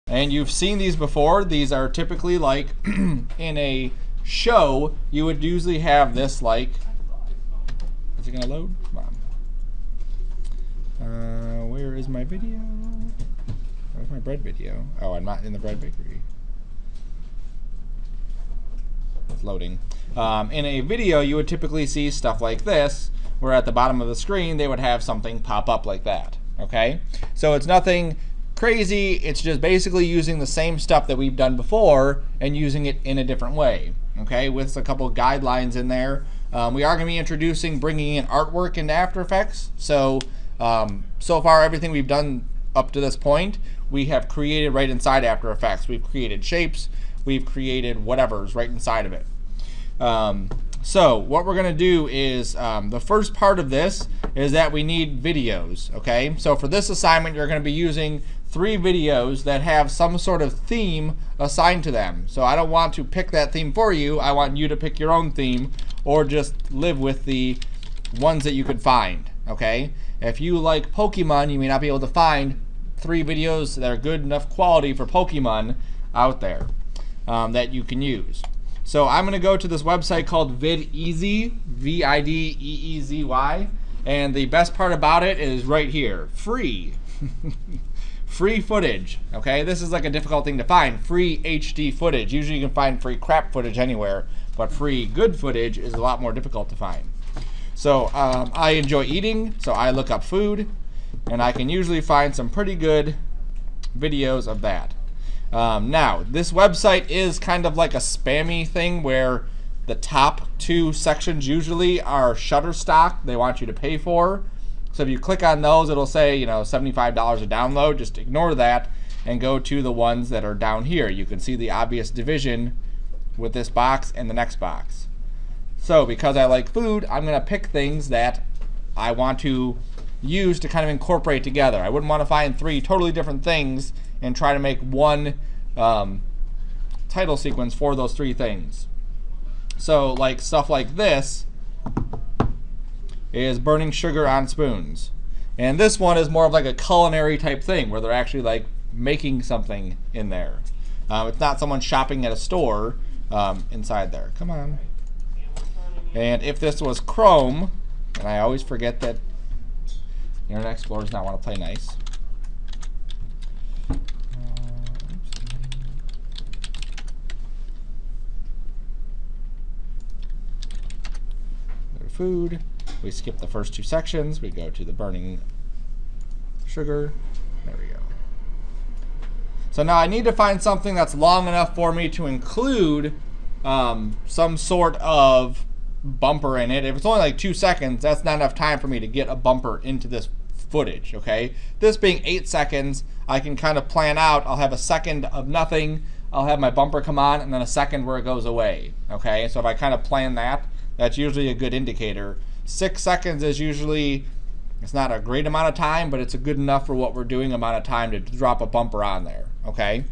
And you've seen these before. These are typically like in a show, you would usually have this like, is it gonna load? Come on. Where is my video? Where's my bread video? Oh, I'm not in the bread bakery. It's loading. In a video, you would typically see stuff like this, where at the bottom of the screen, they would have something pop up like that, okay? So it's nothing crazy. It's just basically using the same stuff that we've done before and using it in a different way, okay, with a couple guidelines in there. We are going to be bringing in artwork into After Effects. So far, everything we've done up to this point, we have created right inside After Effects. We've created shapes. We've created whatever's right inside of it. So what we're going to do is the first part of this is that we need videos, okay? So for this assignment, you're going to be using 3 videos that have some sort of theme assigned to them. So I don't want to pick that theme for you. I want you to pick your own theme or just live with the ones that you could find, okay? If you like Pokemon, you may not be able to find 3 videos that are good enough quality for Pokemon out there that you can use. So I'm going to go to this website called VidEasy, VidEasy, and the best part about it is right here, free. Free footage, okay? This is like a difficult thing to find, free HD footage. Usually you can find free crap footage anywhere, but free good footage is a lot more difficult to find. So I enjoy eating, so I look up food, and I can usually find some pretty good videos of that. Now, this website is kind of like a spammy thing where the top 2 sections usually are Shutterstock they want you to pay for. So if you click on those, it'll say, $75 a download. Just ignore that and go to the ones that are down here. You can see the obvious division with this box and the next box. So because I like food, I'm going to pick things that I want to use to kind of incorporate together. I wouldn't want to find 3 totally different things and try to make one title sequence for those 3 things. So like stuff like this is burning sugar on spoons. And this one is more of like a culinary type thing where they're actually like making something in there. It's not someone shopping at a store inside there. Come on. And if this was Chrome, and I always forget that Internet Explorer does not want to play nice. Food. We skip the first 2 sections. We go to the burning sugar. There we go. So now I need to find something that's long enough for me to include some sort of bumper in it. If it's only like 2 seconds, that's not enough time for me to get a bumper into this footage, okay? This being 8 seconds, I can kind of plan out. I'll have a second of nothing. I'll have my bumper come on and then a second where it goes away, okay? So if I kind of plan that, that's usually a good indicator. 6 seconds is usually, it's not a great amount of time, but it's a good enough for what we're doing amount of time to drop a bumper on there, okay?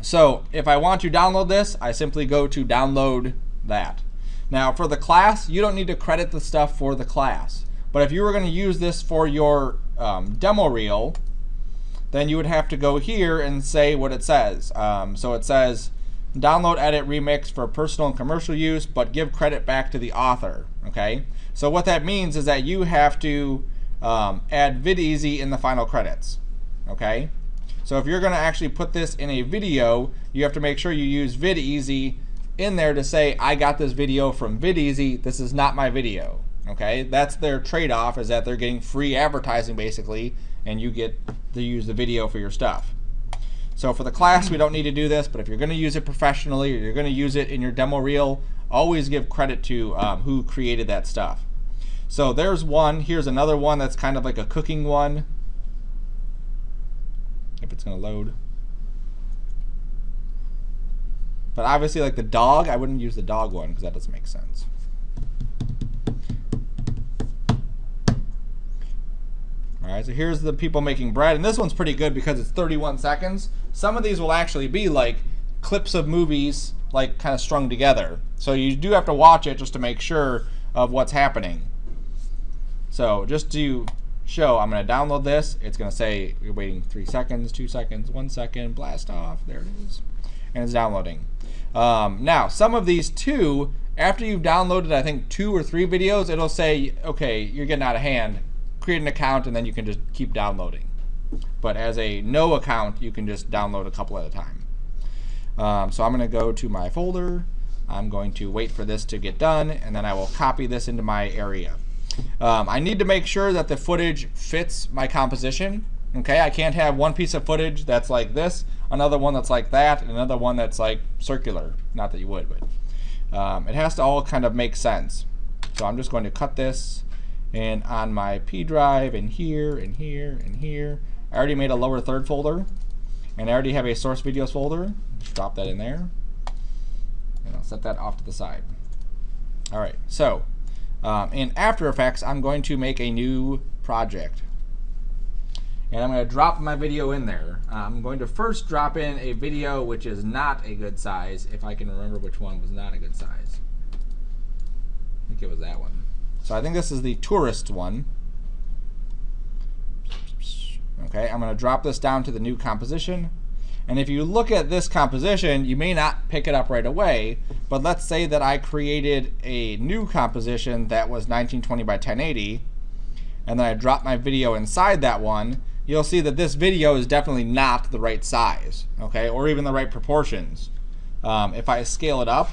So if I want to download this, I simply go to download that. Now for the class, you don't need to credit the stuff for the class. But if you were going to use this for your demo reel, then you would have to go here and say what it says. So it says, download, edit, remix for personal and commercial use, but give credit back to the author, okay? So what that means is that you have to add VidEasy in the final credits, okay? So if you're gonna actually put this in a video, you have to make sure you use VidEasy in there to say, I got this video from VidEasy, this is not my video, okay? That's their trade-off, is that they're getting free advertising basically, and you get to use the video for your stuff. So for the class, we don't need to do this, but if you're going to use it professionally or you're going to use it in your demo reel, always give credit to who created that stuff. So there's one. Here's another one that's kind of like a cooking one. If it's going to load. But obviously like the dog, I wouldn't use the dog one because that doesn't make sense. Alright, so here's the people making bread, and this one's pretty good because it's 31 seconds. Some of these will actually be like clips of movies, like kind of strung together. So you do have to watch it just to make sure of what's happening. So just to show, I'm going to download this. It's going to say you're waiting 3 seconds, 2 seconds, 1 second, blast off. There it is. And it's downloading. Now, some of these too, after you've downloaded, I think 2 or 3 videos, it'll say, okay, you're getting out of hand. Create an account, and then you can just keep downloading. But as a no account, you can just download a couple at a time. So I'm going to go to my folder. I'm going to wait for this to get done, and then I will copy this into my area. I need to make sure that the footage fits my composition. Okay, I can't have one piece of footage that's like this, another one that's like that, and another one that's like circular. Not that you would, but it has to all kind of make sense. So I'm just going to cut this, and on my P drive, and here, and here, and here. I already made a lower third folder, and I already have a source videos folder. Just drop that in there, and I'll set that off to the side. All right, so in After Effects, I'm going to make a new project. And I'm going to drop my video in there. I'm going to first drop in a video which is not a good size, if I can remember which one was not a good size. I think it was that one. So I think this is the tourist one. Okay, I'm going to drop this down to the new composition. And if you look at this composition, you may not pick it up right away, but let's say that I created a new composition that was 1920 by 1080, and then I dropped my video inside that one. You'll see that this video is definitely not the right size, okay, or even the right proportions. If I scale it up,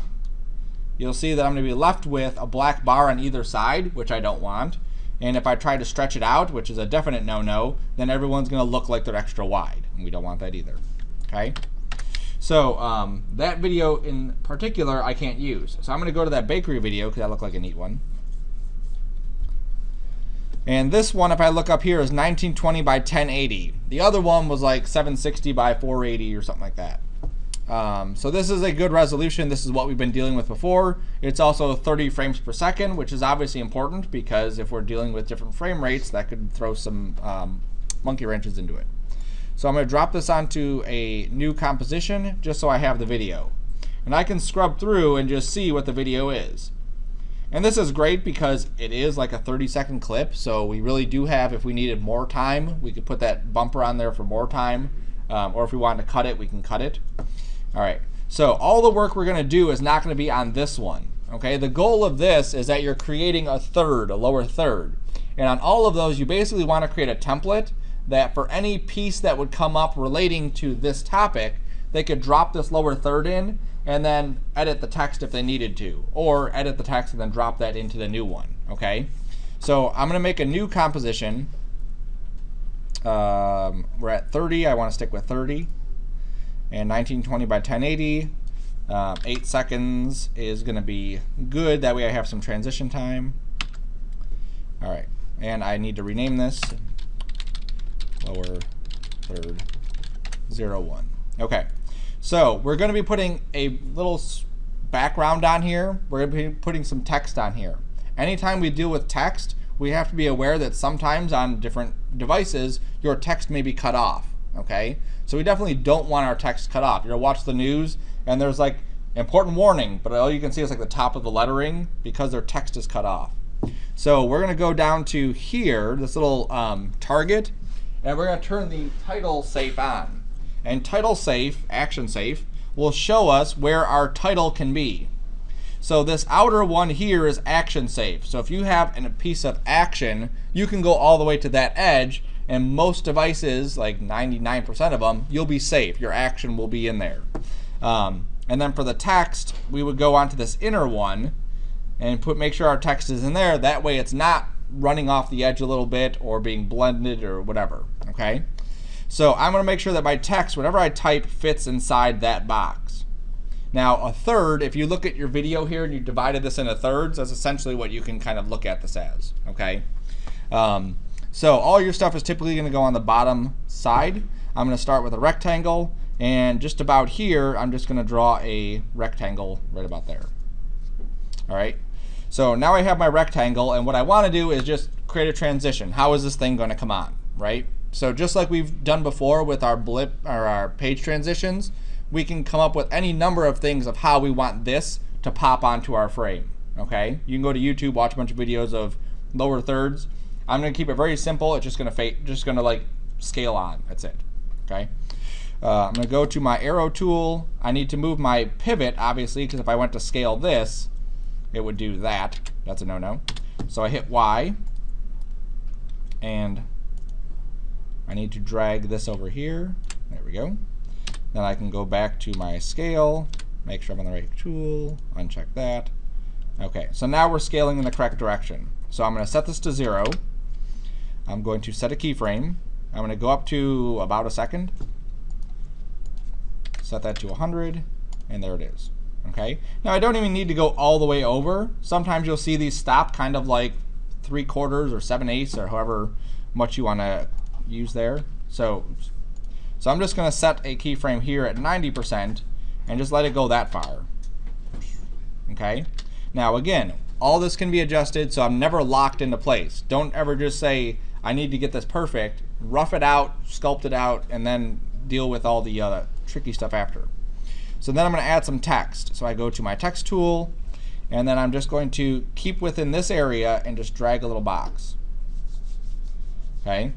you'll see that I'm going to be left with a black bar on either side, which I don't want. And if I try to stretch it out, which is a definite no-no, then everyone's going to look like they're extra wide, and we don't want that either. Okay, so that video in particular I can't use. So I'm going to go to that bakery video because that looked like a neat one. And this one, if I look up here, is 1920 by 1080. The other one was like 760 by 480 or something like that. So this is a good resolution. This is what we've been dealing with before. It's also 30 frames per second, which is obviously important because if we're dealing with different frame rates, that could throw some monkey wrenches into it. So I'm going to drop this onto a new composition just so I have the video. And I can scrub through and just see what the video is. And this is great because it is like a 30-second clip, so we really do have, if we needed more time, we could put that bumper on there for more time, or if we wanted to cut it, we can cut it. All right, so all the work we're going to do is not going to be on this one. Okay, the goal of this is that you're creating a third, a lower third. And on all of those, you basically want to create a template that for any piece that would come up relating to this topic, they could drop this lower third in and then edit the text if they needed to, or edit the text and then drop that into the new one, okay? So I'm gonna make a new composition. We're at 30, I wanna stick with 30. And 1920 by 1080, 8 seconds is gonna be good. That way I have some transition time. All right, and I need to rename this lower third 01. Okay. So we're going to be putting a little background on here. We're going to be putting some text on here. Anytime we deal with text, we have to be aware that sometimes on different devices, your text may be cut off, okay? So we definitely don't want our text cut off. You'll watch the news and there's like important warning, but all you can see is like the top of the lettering because their text is cut off. So we're going to go down to here, this little target, and we're going to turn the title safe on. And title safe, action safe, will show us where our title can be. So this outer one here is action safe. So if you have a piece of action, you can go all the way to that edge, and most devices, like 99% of them, you'll be safe. Your action will be in there. And then for the text, we would go onto this inner one and make sure our text is in there. That way it's not running off the edge a little bit or being blended or whatever, okay? So I'm going to make sure that my text, whatever I type, fits inside that box. Now a third, if you look at your video here and you divided this into thirds, that's essentially what you can kind of look at this as, okay? So all your stuff is typically going to go on the bottom side. I'm going to start with a rectangle, and just about here, I'm just going to draw a rectangle right about there. All right. So now I have my rectangle, and what I want to do is just create a transition. How is this thing going to come on, right? So just like we've done before with our blip or our page transitions, we can come up with any number of things of how we want this to pop onto our frame, okay? You can go to YouTube, watch a bunch of videos of lower thirds. I'm going to keep it very simple. It's just going to like scale on. That's it. Okay. I'm going to go to my arrow tool. I need to move my pivot, obviously, because if I went to scale this, it would do that. That's a no-no. So I hit Y, and I need to drag this over here. There we go. Then I can go back to my scale, make sure I'm on the right tool, uncheck that. Okay, so now we're scaling in the correct direction. So I'm going to set this to 0. I'm going to set a keyframe. I'm going to go up to about a second. Set that to 100, and there it is. Okay. Now I don't even need to go all the way over. Sometimes you'll see these stop kind of like 3/4 or 7/8 or however much you want to use there. So I'm just going to set a keyframe here at 90% and just let it go that far. Okay. Now again, all this can be adjusted, so I'm never locked into place. Don't ever just say I need to get this perfect. Rough it out, sculpt it out, and then deal with all the tricky stuff after. So then I'm going to add some text. So I go to my text tool, and then I'm just going to keep within this area and just drag a little box. Okay.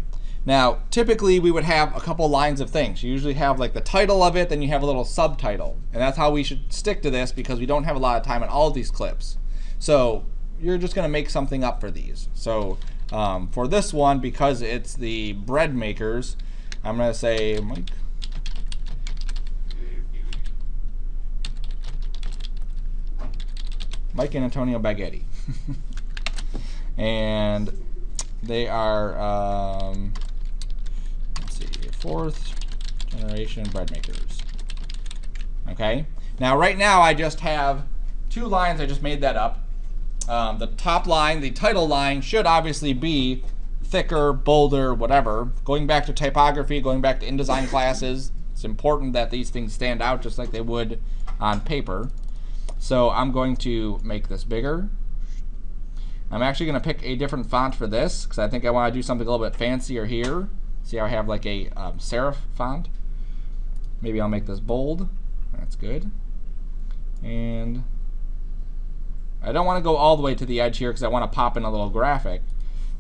Now, typically we would have a couple lines of things. You usually have like the title of it, then you have a little subtitle. And that's how we should stick to this because we don't have a lot of time in all of these clips. So you're just going to make something up for these. So for this one, because it's the bread makers, I'm going to say Mike and Antonio Baghetti. And they are, let's see, 4th generation bread makers. Okay. Now, right now, I just have 2 lines. I just made that up. The top line, the title line, should obviously be thicker, bolder, whatever. Going back to typography, going back to InDesign classes, it's important that these things stand out just like they would on paper. So I'm going to make this bigger. I'm actually going to pick a different font for this because I think I want to do something a little bit fancier here. See how I have like a serif font? Maybe I'll make this bold. That's good. And I don't want to go all the way to the edge here because I want to pop in a little graphic.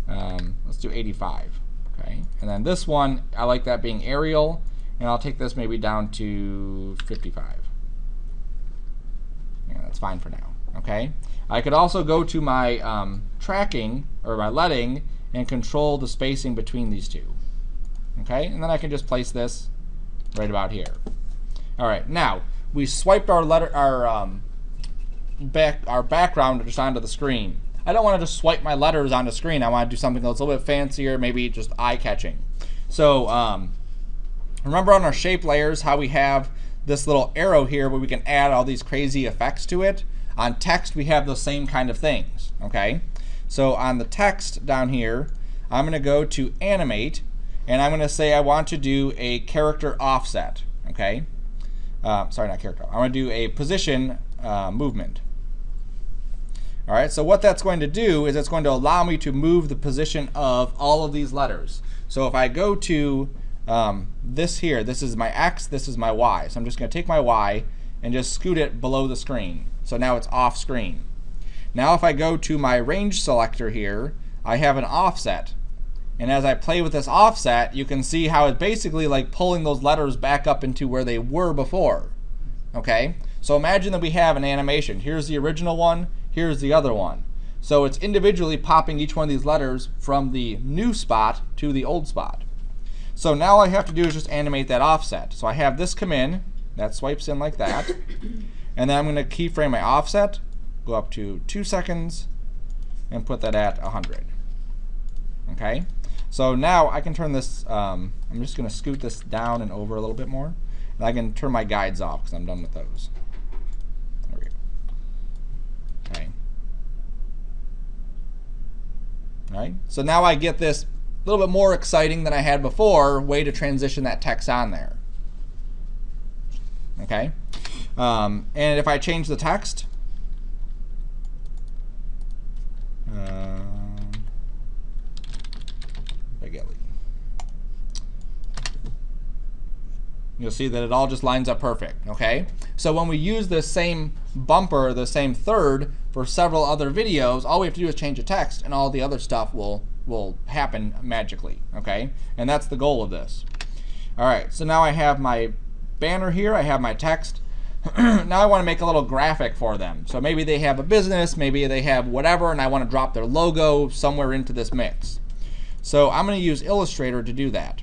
Let's do 85. Okay. And then this one, I like that being Arial, and I'll take this maybe down to 55. Yeah, that's fine for now. Okay. I could also go to my tracking or my leading and control the spacing between these two. Okay, and then I can just place this right about here. All right, now we swiped our background just onto the screen. I don't want to just swipe my letters on the screen. I want to do something that's a little bit fancier, maybe just eye-catching. So remember on our shape layers how we have this little arrow here where we can add all these crazy effects to it? On text, we have those same kind of things, okay? So on the text down here, I'm going to go to Animate, and I'm going to say I want to do a character offset, okay? Sorry, not character. I want to do a position movement. All right, so what that's going to do is it's going to allow me to move the position of all of these letters. So if I go to this here, this is my X, this is my Y. So I'm just going to take my Y and just scoot it below the screen. So now it's off screen. Now if I go to my range selector here, I have an offset. And as I play with this offset, you can see how it's basically like pulling those letters back up into where they were before. Okay? So imagine that we have an animation. Here's the original one, here's the other one. So it's individually popping each one of these letters from the new spot to the old spot. So now all I have to do is just animate that offset. So I have this come in, that swipes in like that. And then I'm going to keyframe my offset, go up to 2 seconds, and put that at 100. Okay? So now I can turn this, I'm just going to scoot this down and over a little bit more. And I can turn my guides off because I'm done with those. There we go. Okay. All right. So now I get this a little bit more exciting than I had before way to transition that text on there. Okay. And if I change the text, you'll see that it all just lines up perfect. Okay. So when we use this same bumper, the same third for several other videos, all we have to do is change the text, and all the other stuff will will happen magically, okay? And that's the goal of this. All right, so now I have my banner here, I have my text. Now I want to make a little graphic for them. So maybe they have a business, maybe they have whatever, and I want to drop their logo somewhere into this mix. So I'm going to use Illustrator to do that.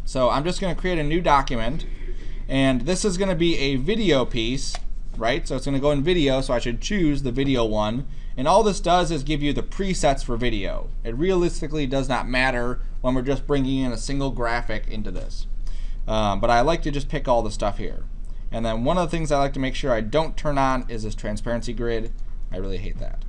So I'm just going to create a new document, and this is going to be a video piece, right? So it's going to go in video, so I should choose the video one. And all this does is give you the presets for video. It realistically does not matter when we're just bringing in a single graphic into this. But I like to just pick all the stuff here. And then one of the things I like to make sure I don't turn on is this transparency grid. I really hate that.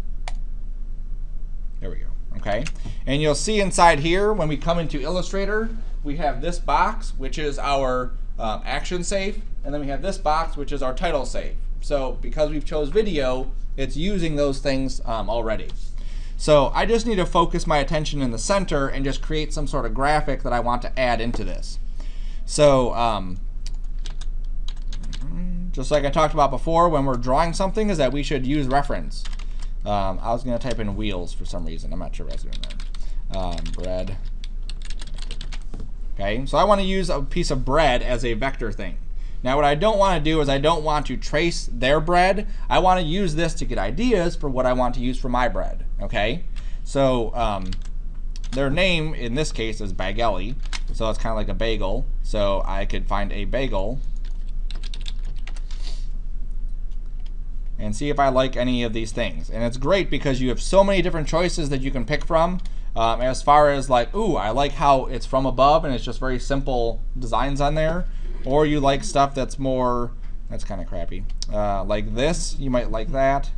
There we go. Okay. And you'll see inside here, when we come into Illustrator, we have this box, which is our action safe. And then we have this box, which is our title safe. So because we've chose video, it's using those things already. So I just need to focus my attention in the center and just create some sort of graphic that I want to add into this. So just like I talked about before, when we're drawing something, is that we should use reference. I was going to type in wheels for some reason. I'm not sure what I was doing there. Bread. Okay, so I want to use a piece of bread as a vector thing. Now what I don't want to do is I don't want to trace their bread. I want to use this to get ideas for what I want to use for my bread. Okay, so their name in this case is Bageli, so it's kind of like a bagel. So I could find a bagel and see if I like any of these things. And it's great because you have so many different choices that you can pick from. As far as like, ooh, I like how it's from above and it's just very simple designs on there. Or you like stuff that's more, that's kind of crappy. Like this, you might like that.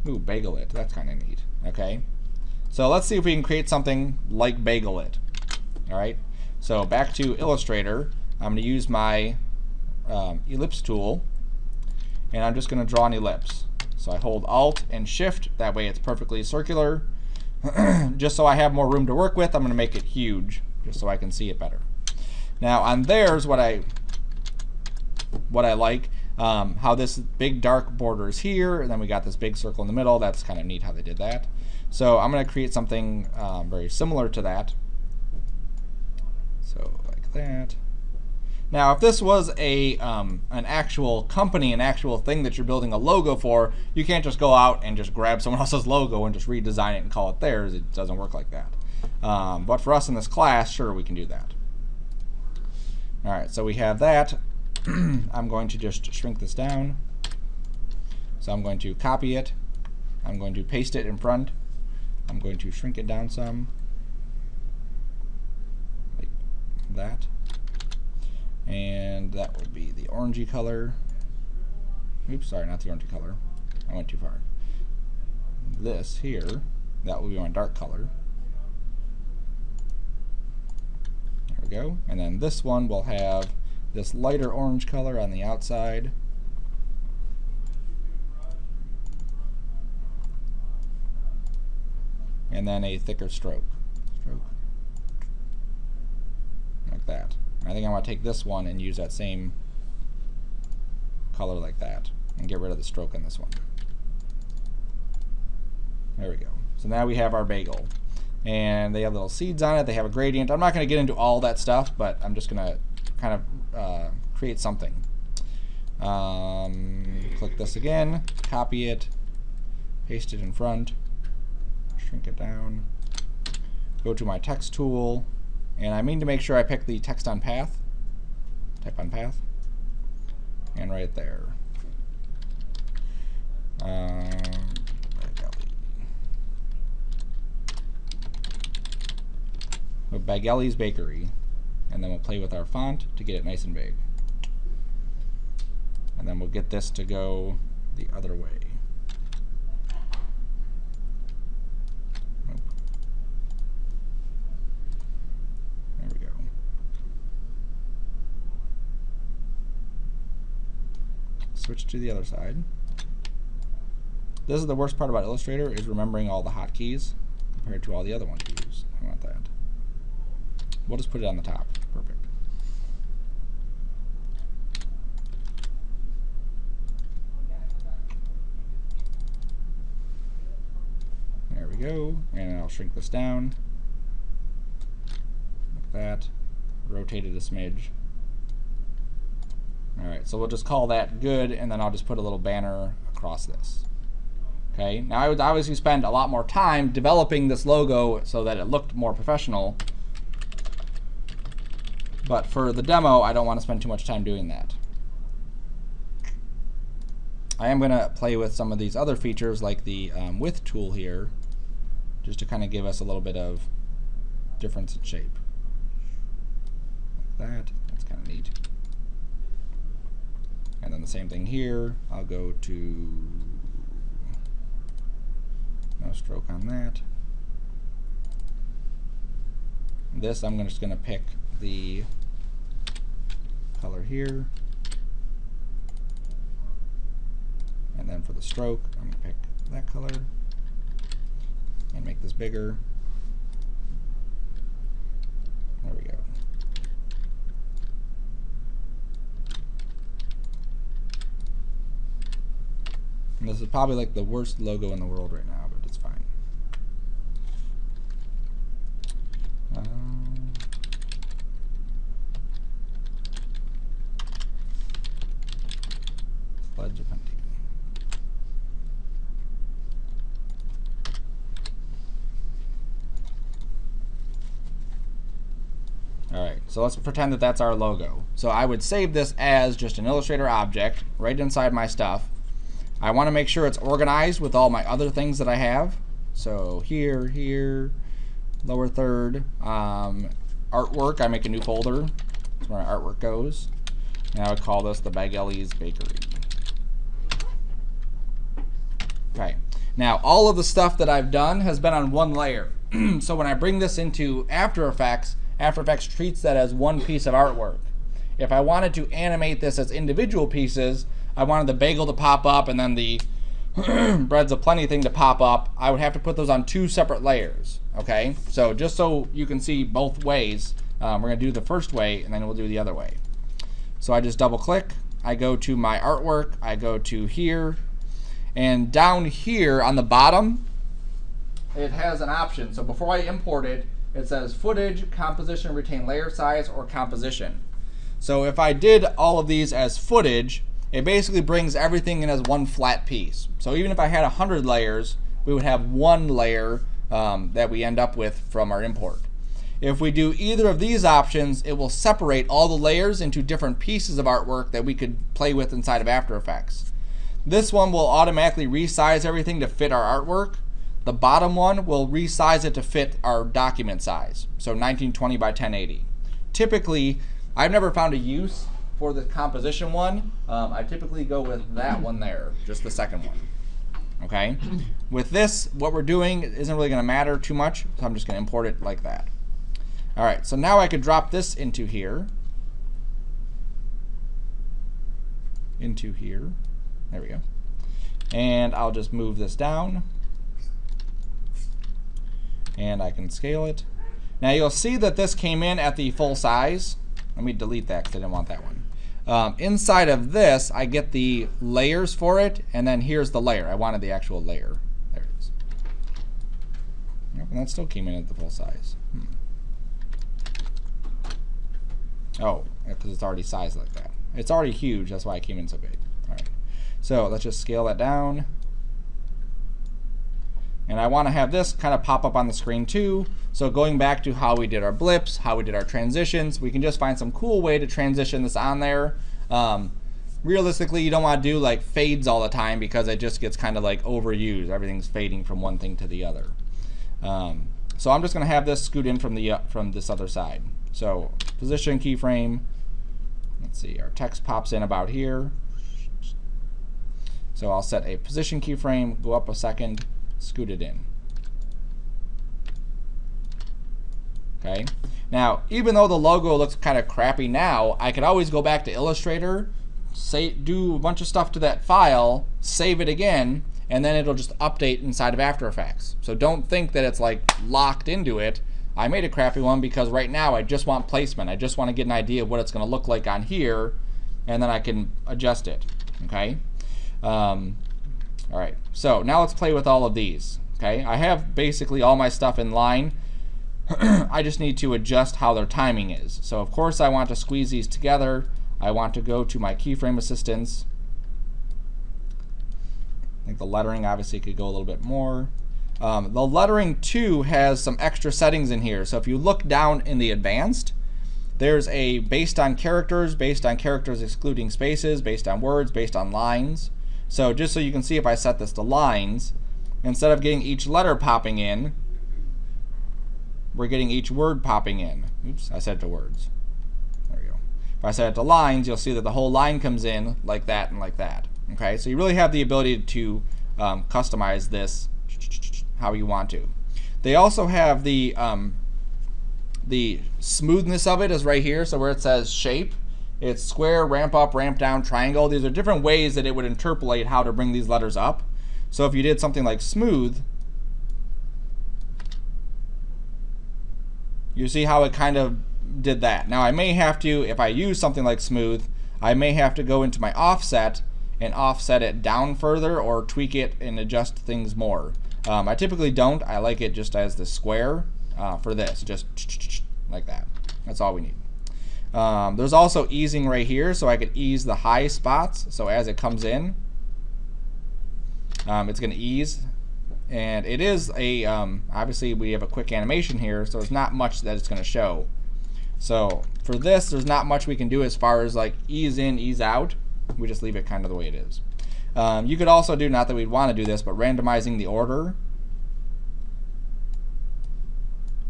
Ooh, Bagel It, that's kind of neat. Okay, so let's see if we can create something like Bagel It. All right, so back to Illustrator. I'm going to use my ellipse tool, and I'm just going to draw an ellipse. So I hold Alt and Shift, that way it's perfectly circular. Just so I have more room to work with, I'm going to make it huge, just so I can see it better. Now on theirs, what I like, how this big dark border is here, and then we got this big circle in the middle. That's kind of neat how they did that. So I'm going to create something very similar to that. So like that. Now if this was an actual company, an actual thing that you're building a logo for, you can't just go out and just grab someone else's logo and just redesign it and call it theirs. It doesn't work like that. But for us in this class, sure, we can do that. All right, so we have that. I'm going to just shrink this down. So I'm going to copy it. I'm going to paste it in front. I'm going to shrink it down some, like that. And that will be the orangey color. Oops, sorry, not the orangey color. I went too far. This here, that will be my dark color. Go. And then this one will have this lighter orange color on the outside. And then a thicker stroke. Like that. I think I want to take this one and use that same color like that and get rid of the stroke on this one. There we go. So now we have our bagel. And they have little seeds on it. They have a gradient. I'm not going to get into all that stuff, but I'm just going to kind of create something. Click this again, copy it, paste it in front, shrink it down, go to my text tool, and I mean to make sure I pick the text on path, type on path, and right there. Bageli's Bakery, and then we'll play with our font to get it nice and big. And then we'll get this to go the other way. Nope. There we go. Switch to the other side. This is the worst part about Illustrator, is remembering all the hotkeys compared to all the other ones we use. I want that. We'll just put it on the top. Perfect. There we we go. And I'll shrink this down. Like that. Rotate it a smidge. Alright, so we'll just call that good, and then I'll just put a little banner across this. Okay, now I would obviously spend a lot more time developing this logo so that it looked more professional. But for the demo, I don't want to spend too much time doing that. I am going to play with some of these other features like the width tool here, just to kind of give us a little bit of difference in shape. Like that. That's kind of neat. And then the same thing here. I'll go to no stroke on that. This I'm just going to pick the color here. And then for the stroke, I'm going to pick that color and make this bigger. There we go. And this is probably like the worst logo in the world right now, but it's fine. Pledge of hunting. Alright, so let's pretend that that's our logo. So I would save this as just an Illustrator object right inside my stuff. I want to make sure it's organized with all my other things that I have. So here, lower third, artwork, I make a new folder. That's where my artwork goes. And I would call this the Bagelli's Bakery. Okay, now all of the stuff that I've done has been on one layer. So when I bring this into After Effects treats that as one piece of artwork. If I wanted to animate this as individual pieces, I wanted the bagel to pop up and then the Breads of Plenty thing to pop up, I would have to put those on two separate layers. Okay, so just so you can see both ways, we're going to do the first way and then we'll do the other way. So I just double click, I go to my artwork, I go to here, and down here on the bottom, it has an option. So before I import it, it says footage, composition, retain layer size, or composition. So if I did all of these as footage, it basically brings everything in as one flat piece. So even if I had 100 layers, we would have one layer that we end up with from our import. If we do either of these options, it will separate all the layers into different pieces of artwork that we could play with inside of After Effects. This one will automatically resize everything to fit our artwork. The bottom one will resize it to fit our document size, so 1920 by 1080. Typically, I've never found a use for the composition one. I typically go with that one there, just the second one. Okay? With this, what we're doing isn't really going to matter too much, so I'm just going to import it like that. All right, so now I could drop this into here. There we go. And I'll just move this down. And I can scale it. Now you'll see that this came in at the full size. Let me delete that because I didn't want that one. Inside of this, I get the layers for it, and then here's the layer. I wanted the actual layer. There it is. Yep, and that still came in at the full size. Oh, because it's already sized like that. It's already huge, that's why it came in so big. All right. So let's just scale that down. And I want to have this kind of pop up on the screen too. So going back to how we did our blips, how we did our transitions, we can just find some cool way to transition this on there. Realistically, you don't want to do like fades all the time because it just gets kind of like overused. Everything's fading from one thing to the other. So I'm just going to have this scoot in from this other side. So position keyframe. Let's see, our text pops in about here. So I'll set a position keyframe, go up a second, scoot it in. Okay. Now, even though the logo looks kind of crappy now, I could always go back to Illustrator, do a bunch of stuff to that file, save it again, and then it'll just update inside of After Effects. So don't think that it's like locked into it. I made a crappy one because right now I just want placement. I just want to get an idea of what it's going to look like on here, and then I can adjust it. Okay. All right. So now let's play with all of these. Okay, I have basically all my stuff in line. I just need to adjust how their timing is. So of course I want to squeeze these together. I want to go to my keyframe assistance. I think the lettering obviously could go a little bit more. The lettering too has some extra settings in here. So if you look down in the advanced, there's a based on characters excluding spaces, based on words, based on lines. So just so you can see, if I set this to lines, instead of getting each letter popping in, we're getting each word popping in. Oops, I set it to words. There we go. If I set it to lines, you'll see that the whole line comes in like that and like that. Okay, so you really have the ability to customize this how you want to. They also have the smoothness of it is right here. So where it says shape, it's square, ramp up, ramp down, triangle. These are different ways that it would interpolate how to bring these letters up. So if you did something like smooth, you see how it kind of did that. Now I may have to, if I use something like smooth, I may have to go into my offset and offset it down further or tweak it and adjust things more. I typically don't. I like it just as the square for this, just like that. That's all we need. There's also easing right here, so I could ease the high spots. So as it comes in, it's going to ease. And it is a, obviously we have a quick animation here, so there's not much that it's going to show. So for this, there's not much we can do as far as like ease in, ease out. We just leave it kind of the way it is. You could also do, not that we'd want to do this, but randomizing the order.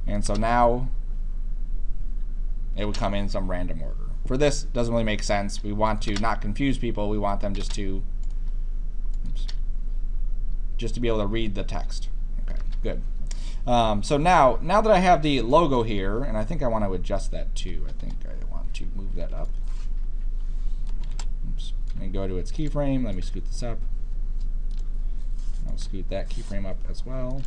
And so now it would come in some random order. For this, it doesn't really make sense. We want to not confuse people. We want them just to be able to read the text. Okay, good. So now that I have the logo here, and I think I want to adjust that too. I think I want to move that up. Oops. And go to its keyframe. Let me scoot this up. I'll scoot that keyframe up as well.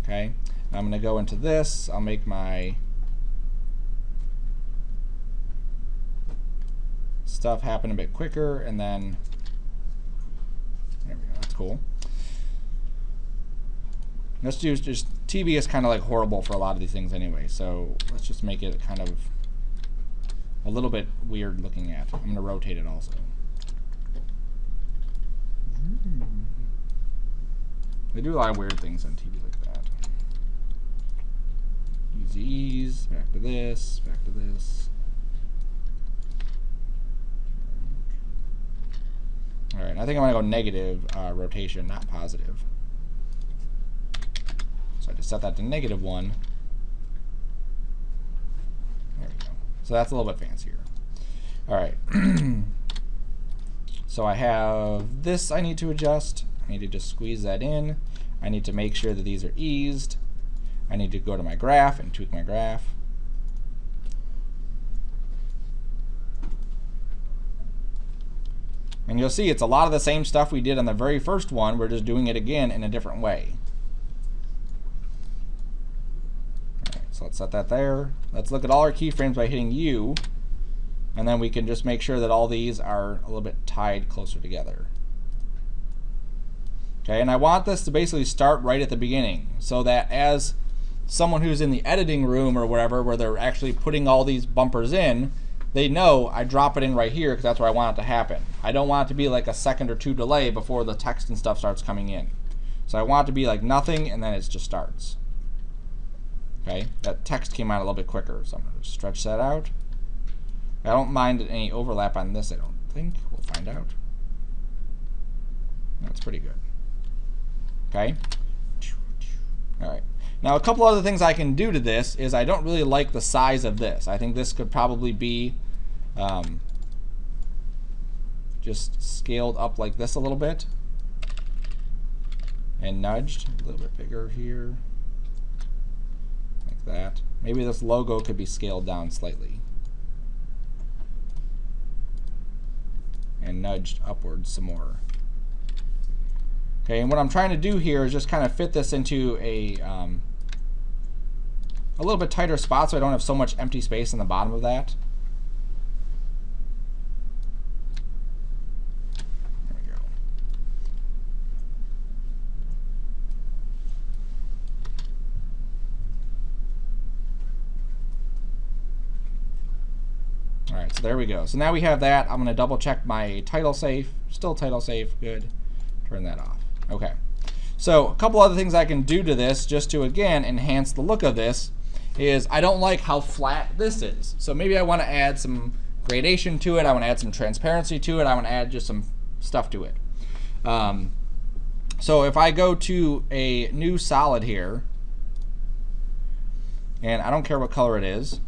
Okay. I'm going to go into this. I'll make my stuff happen a bit quicker, and then there we go. That's cool. Let's do just TV is kind of like horrible for a lot of these things anyway, so let's just make it kind of a little bit weird looking at. I'm going to rotate it also. They do a lot of weird things on TV like that. Use the ease, back to this, back to this. All right, I think I'm going to go negative rotation, not positive. So I just set that to -1. There we go. So that's a little bit fancier. All right. So I have this I need to adjust. I need to just squeeze that in. I need to make sure that these are eased. I need to go to my graph and tweak my graph. And you'll see it's a lot of the same stuff we did on the very first one. We're just doing it again in a different way. All right, so let's set that there. Let's look at all our keyframes by hitting U. And then we can just make sure that all these are a little bit tied closer together. Okay, and I want this to basically start right at the beginning, so that as someone who's in the editing room or wherever, where they're actually putting all these bumpers in, they know I drop it in right here because that's where I want it to happen. I don't want it to be like a second or two delay before the text and stuff starts coming in. So I want it to be like nothing, and then it just starts. Okay, that text came out a little bit quicker, so I'm going to stretch that out. I don't mind any overlap on this, I don't think. We'll find out. That's pretty good. Okay. All right. Now a couple other things I can do to this is I don't really like the size of this. I think this could probably be just scaled up like this a little bit and nudged a little bit bigger here, like that. Maybe this logo could be scaled down slightly and nudged upwards some more. Okay, and what I'm trying to do here is just kind of fit this into a little bit tighter spot so I don't have so much empty space in the bottom of that. There we go. All right, so there we go. So now we have that. I'm going to double check my title safe. Still title safe. Good. Turn that off. Okay. So a couple other things I can do to this just to, again, enhance the look of this is I don't like how flat this is. So maybe I want to add some gradation to it. I want to add some transparency to it. I want to add just some stuff to it. So if I go to a new solid here, and I don't care what color it is,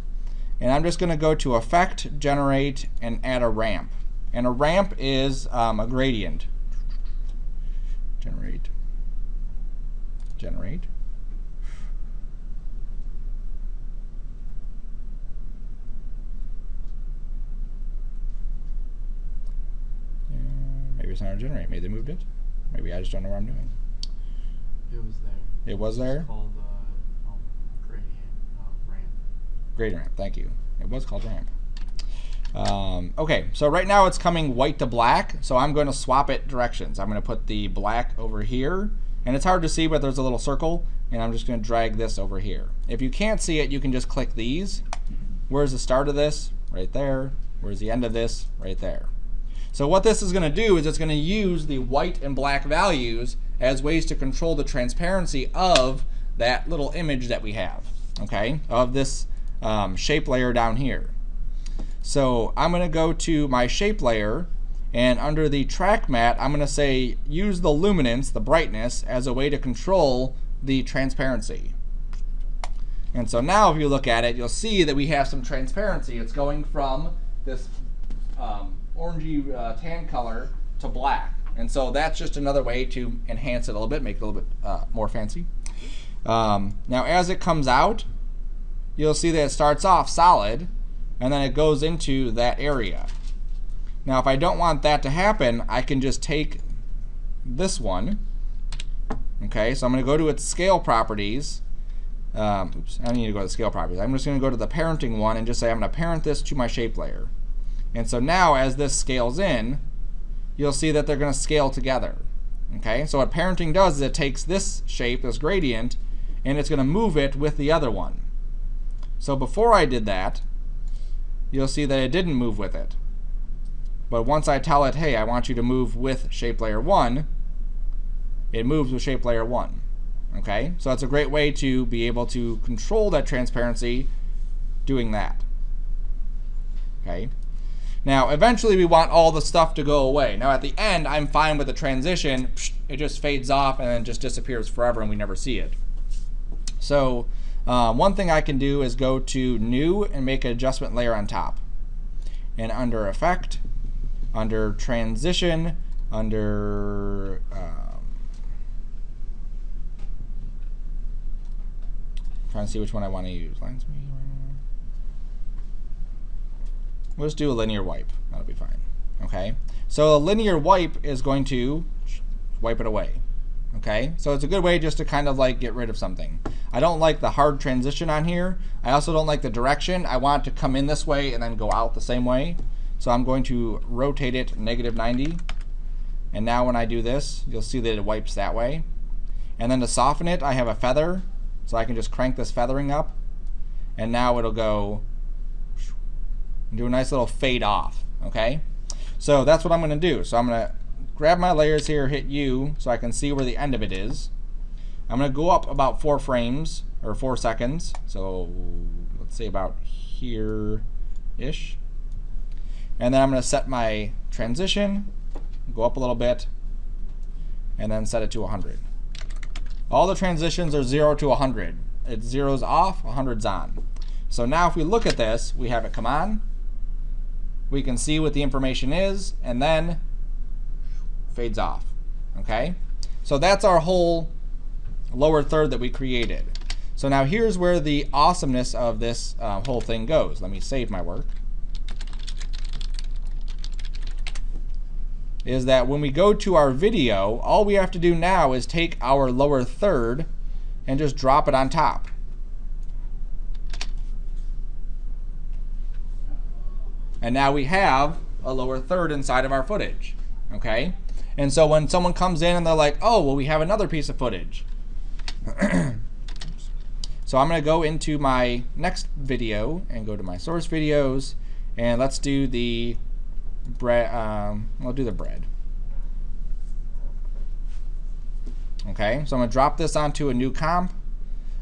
and I'm just going to go to Effect, Generate, and add a ramp. And a ramp is a gradient. Generate. Generate. Maybe it's not a generate. Maybe they moved it. Maybe I just don't know what I'm doing. It was there. It was there? It's called gradient ramp. Gradient ramp, thank you. It was called ramp. Okay, so right now it's coming white to black, so I'm going to swap it directions. I'm going to put the black over here, and it's hard to see, but there's a little circle, and I'm just going to drag this over here. If you can't see it, you can just click these. Where's the start of this? Right there. Where's the end of this? Right there. So what this is going to do is it's going to use the white and black values as ways to control the transparency of that little image that we have, okay, of this shape layer down here. So I'm going to go to my shape layer, and under the track matte, I'm going to say use the luminance, the brightness, as a way to control the transparency. And so now if you look at it, you'll see that we have some transparency. It's going from this orangey tan color to black. And so that's just another way to enhance it a little bit, make it a little bit more fancy. Now as it comes out, you'll see that it starts off solid, and then it goes into that area. Now if I don't want that to happen, I can just take this one. Okay, so I'm going to go to its scale properties. Oops, I need to go to the scale properties. I'm just going to go to the parenting one and just say I'm going to parent this to my shape layer. And so now as this scales in, you'll see that they're going to scale together. Okay, so what parenting does is it takes this shape, this gradient, and it's going to move it with the other one. So before I did that, you'll see that it didn't move with it. But once I tell it, hey, I want you to move with shape layer 1, it moves with shape layer 1. Okay, so it's a great way to be able to control that transparency doing that. Okay, now eventually we want all the stuff to go away. Now at the end, I'm fine with the transition. It just fades off and then just disappears forever and we never see it. So one thing I can do is go to New and make an adjustment layer on top. And under Effect, under Transition, under trying to see which one I want to use. We'll just do a linear wipe. That'll be fine. Okay. So a linear wipe is going to wipe it away. Okay. So it's a good way just to kind of like get rid of something. I don't like the hard transition on here. I also don't like the direction. I want it to come in this way and then go out the same way. So I'm going to rotate it -90. And now when I do this, you'll see that it wipes that way. And then to soften it, I have a feather. So I can just crank this feathering up, and now it'll go and do a nice little fade off. Okay, so that's what I'm going to do. So I'm going to grab my layers here, hit U, so I can see where the end of it is. I'm going to go up about 4 frames or 4 seconds. So let's say about here-ish, and then I'm going to set my transition, go up a little bit, and then set it to 100. All the transitions are 0 to 100. It's 0's off, 100's on. So now if we look at this, we have it come on. We can see what the information is, and then fades off. Okay? So that's our whole lower third that we created. So now here's where the awesomeness of this whole thing goes. Let me save my work. Is that when we go to our video, all we have to do now is take our lower third and just drop it on top. And now we have a lower third inside of our footage. Okay? And so when someone comes in and they're like, oh, well, we have another piece of footage. So I'm going to go into my next video and go to my source videos. And let's do the bread. We'll do the bread. Okay, so I'm gonna drop this onto a new comp.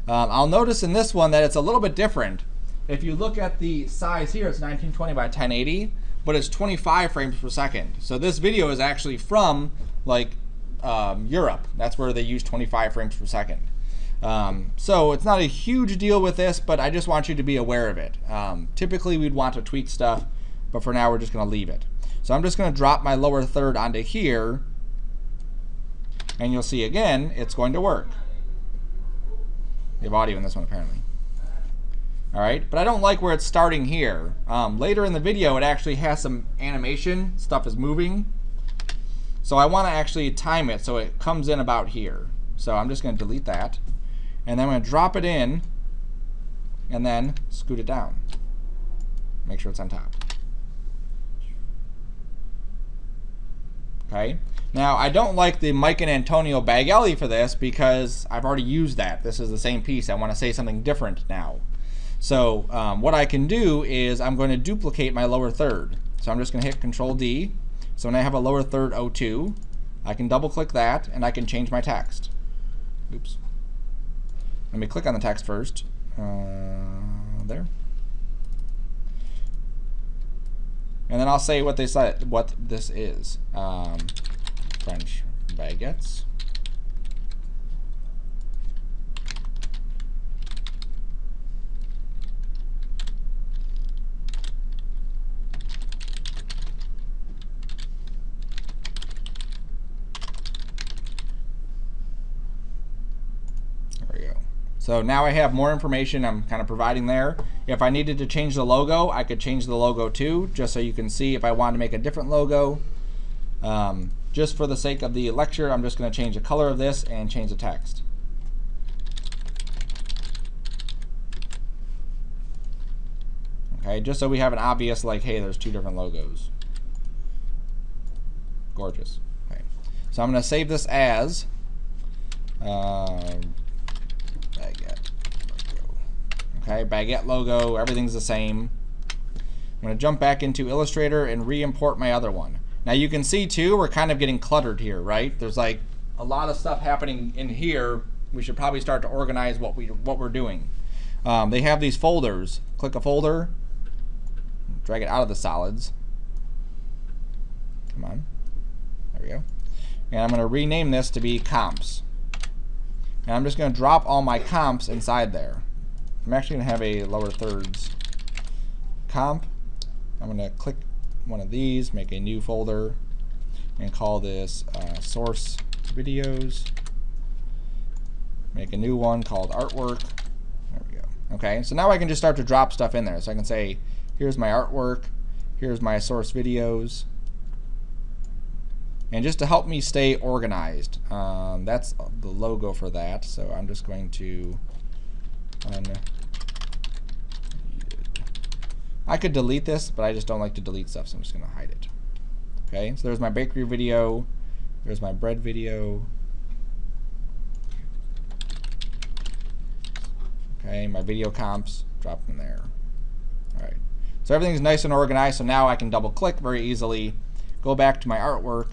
I'll notice in this one that it's a little bit different. If you look at the size here, it's 1920 by 1080, but it's 25 frames per second. So this video is actually from like Europe. That's where they use 25 frames per second. So it's not a huge deal with this, but I just want you to be aware of it. Typically we'd want to tweak stuff, but for now we're just gonna leave it. So I'm just gonna drop my lower third onto here, and you'll see again, it's going to work. We have audio in this one apparently. All right, but I don't like where it's starting here. Later in the video, it actually has some animation, stuff is moving. So I wanna actually time it so it comes in about here. So I'm just gonna delete that. And then I'm gonna drop it in and then scoot it down. Make sure it's on top. Okay, now I don't like the Mike and Antonio Bagelli for this because I've already used that. This is the same piece. I wanna say something different now. So what I can do is I'm going to duplicate my lower third. So I'm just going to hit Control D. So when I have a lower third 02, I can double click that and I can change my text. Oops. Let me click on the text first. There. And then I'll say what they said, what this is. French baguettes. So now I have more information I'm kind of providing there. If I needed to change the logo, I could change the logo too, just so you can see if I wanted to make a different logo. Just for the sake of the lecture, I'm just going to change the color of this and change the text. Okay, just so we have an obvious, like, hey, there's two different logos. Gorgeous. Okay, so I'm going to save this as baguette logo. Okay, baguette logo, everything's the same. I'm going to jump back into Illustrator and re-import my other one. Now you can see too, we're kind of getting cluttered here, right? There's like a lot of stuff happening in here. We should probably start to organize what we're doing. They have these folders. Click a folder, drag it out of the solids. Come on, there we go. And I'm going to rename this to be comps. And I'm just going to drop all my comps inside there. I'm actually going to have a lower thirds comp. I'm going to click one of these, make a new folder, and call this source videos. Make a new one called artwork. There we go. Okay, so now I can just start to drop stuff in there. So I can say, here's my artwork, here's my source videos. And just to help me stay organized, that's the logo for that. So I'm just going to I could delete this, but I just don't like to delete stuff, so I'm just going to hide it. Okay, so there's my bakery video. There's my bread video. Okay, my video comps, drop them there. All right, so everything's nice and organized. So now I can double click very easily, go back to my artwork,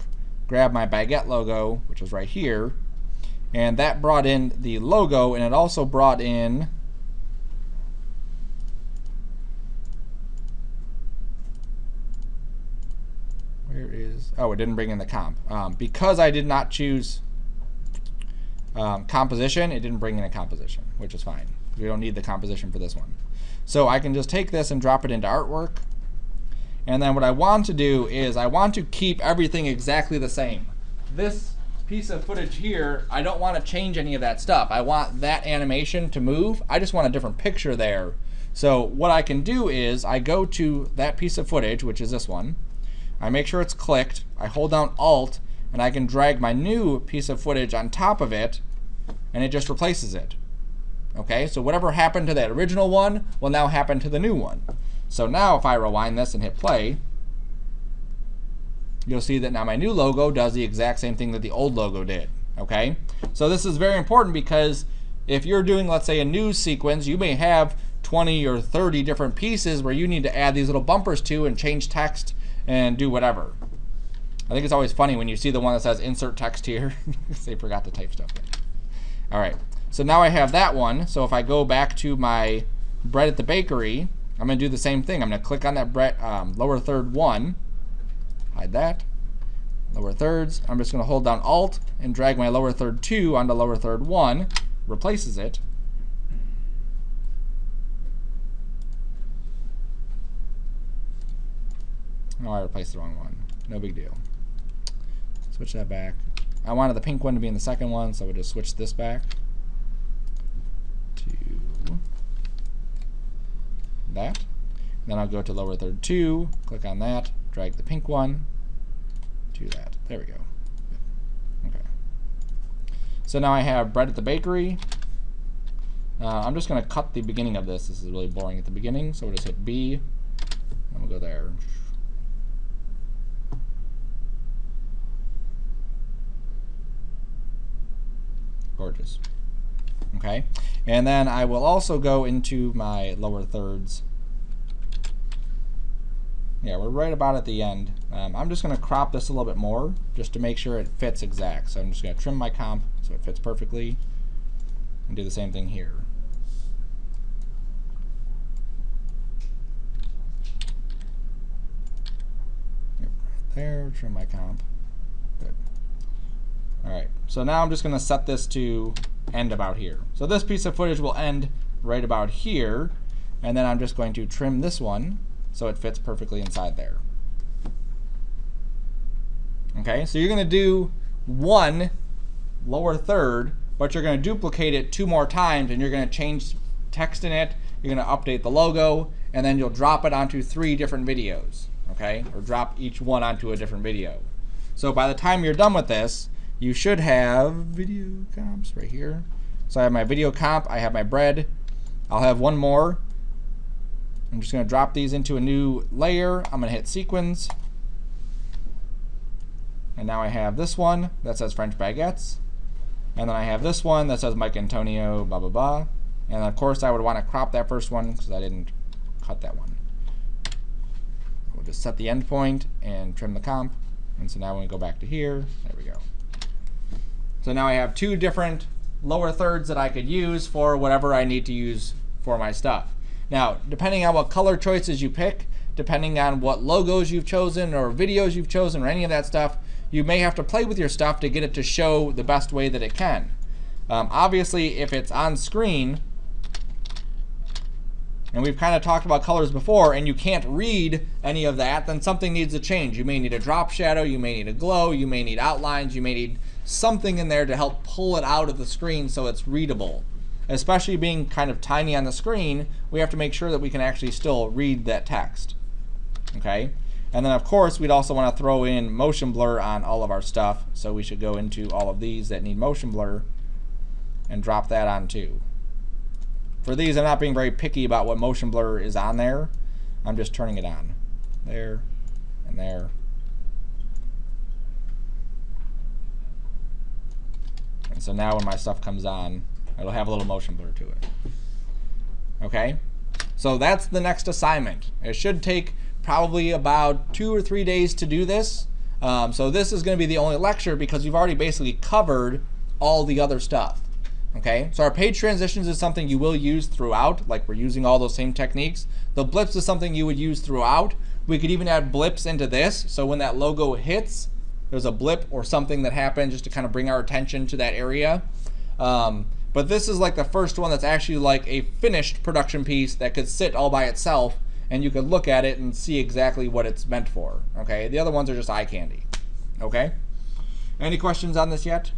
grab my baguette logo, which is right here, and that brought in the logo, and it also brought in it didn't bring in the comp. Because I did not choose composition, it didn't bring in a composition, which is fine. We don't need the composition for this one. So I can just take this and drop it into artwork. And then what I want to do is I want to keep everything exactly the same. This piece of footage here, I don't want to change any of that stuff. I want that animation to move. I just want a different picture there. So what I can do is I go to that piece of footage, which is this one. I make sure it's clicked. I hold down Alt, and I can drag my new piece of footage on top of it, and it just replaces it. Okay, so whatever happened to that original one will now happen to the new one. So now if I rewind this and hit play, you'll see that now my new logo does the exact same thing that the old logo did. Okay, so this is very important because if you're doing, let's say, a news sequence, you may have 20 or 30 different pieces where you need to add these little bumpers to and change text and do whatever. I think it's always funny when you see the one that says insert text here. They forgot to type stuff in. All right, so now I have that one. So if I go back to my bread at the bakery, I'm going to do the same thing. I'm going to click on that bread, lower third 1, hide that, lower thirds. I'm just going to hold down Alt and drag my lower third 2 onto lower third 1, replaces it. Oh, I replaced the wrong one. No big deal. Switch that back. I wanted the pink one to be in the second one, so we'll just switch this back to that. Then I'll go to lower third 2, click on that, drag the pink one to that. There we go. Okay. So now I have bread at the bakery. I'm just going to cut the beginning of this. This is really boring at the beginning, so we'll just hit B, and we'll go there. Gorgeous. Okay, and then I will also go into my lower thirds. Yeah, we're right about at the end. I'm just going to crop this a little bit more just to make sure it fits exact. So I'm just going to trim my comp so it fits perfectly and do the same thing here. Yep, right there, trim my comp. Good. All right, so now I'm just going to set this to end about here. So this piece of footage will end right about here, and then I'm just going to trim this one so it fits perfectly inside there. Okay, so you're going to do one lower third, but you're going to duplicate it 2 more times, and you're going to change text in it, you're going to update the logo, and then you'll drop it onto 3 different videos, okay? Or drop each one onto a different video. So by the time you're done with this, you should have video comps right here. So I have my video comp, I have my bread. I'll have one more. I'm just going to drop these into a new layer. I'm going to hit sequence. And now I have this one that says French baguettes. And then I have this one that says Mike Antonio, blah, blah, blah. And of course I would want to crop that first one because I didn't cut that one. We'll just set the end point and trim the comp. And so now when we go back to here, there we go. So now I have 2 different lower thirds that I could use for whatever I need to use for my stuff. Now, depending on what color choices you pick, depending on what logos you've chosen or videos you've chosen or any of that stuff, you may have to play with your stuff to get it to show the best way that it can. Obviously, if it's on screen, and we've kind of talked about colors before, and you can't read any of that, then something needs to change. You may need a drop shadow, you may need a glow, you may need outlines, you may need something in there to help pull it out of the screen so it's readable. Especially being kind of tiny on the screen, we have to make sure that we can actually still read that text. Okay? And then of course, we'd also want to throw in motion blur on all of our stuff. So we should go into all of these that need motion blur and drop that on too. For these, I'm not being very picky about what motion blur is on there. I'm just turning it on. There and there. And so now when my stuff comes on, it'll have a little motion blur to it. Okay? So that's the next assignment. It should take probably about 2 or 3 days to do this. So this is going to be the only lecture because we've already basically covered all the other stuff. Okay? So our page transitions is something you will use throughout, like we're using all those same techniques. The blips is something you would use throughout. We could even add blips into this, so when that logo hits, there's a blip or something that happens just to kind of bring our attention to that area. But this is like the first one that's actually like a finished production piece that could sit all by itself and you could look at it and see exactly what it's meant for. Okay, the other ones are just eye candy. Okay, any questions on this yet?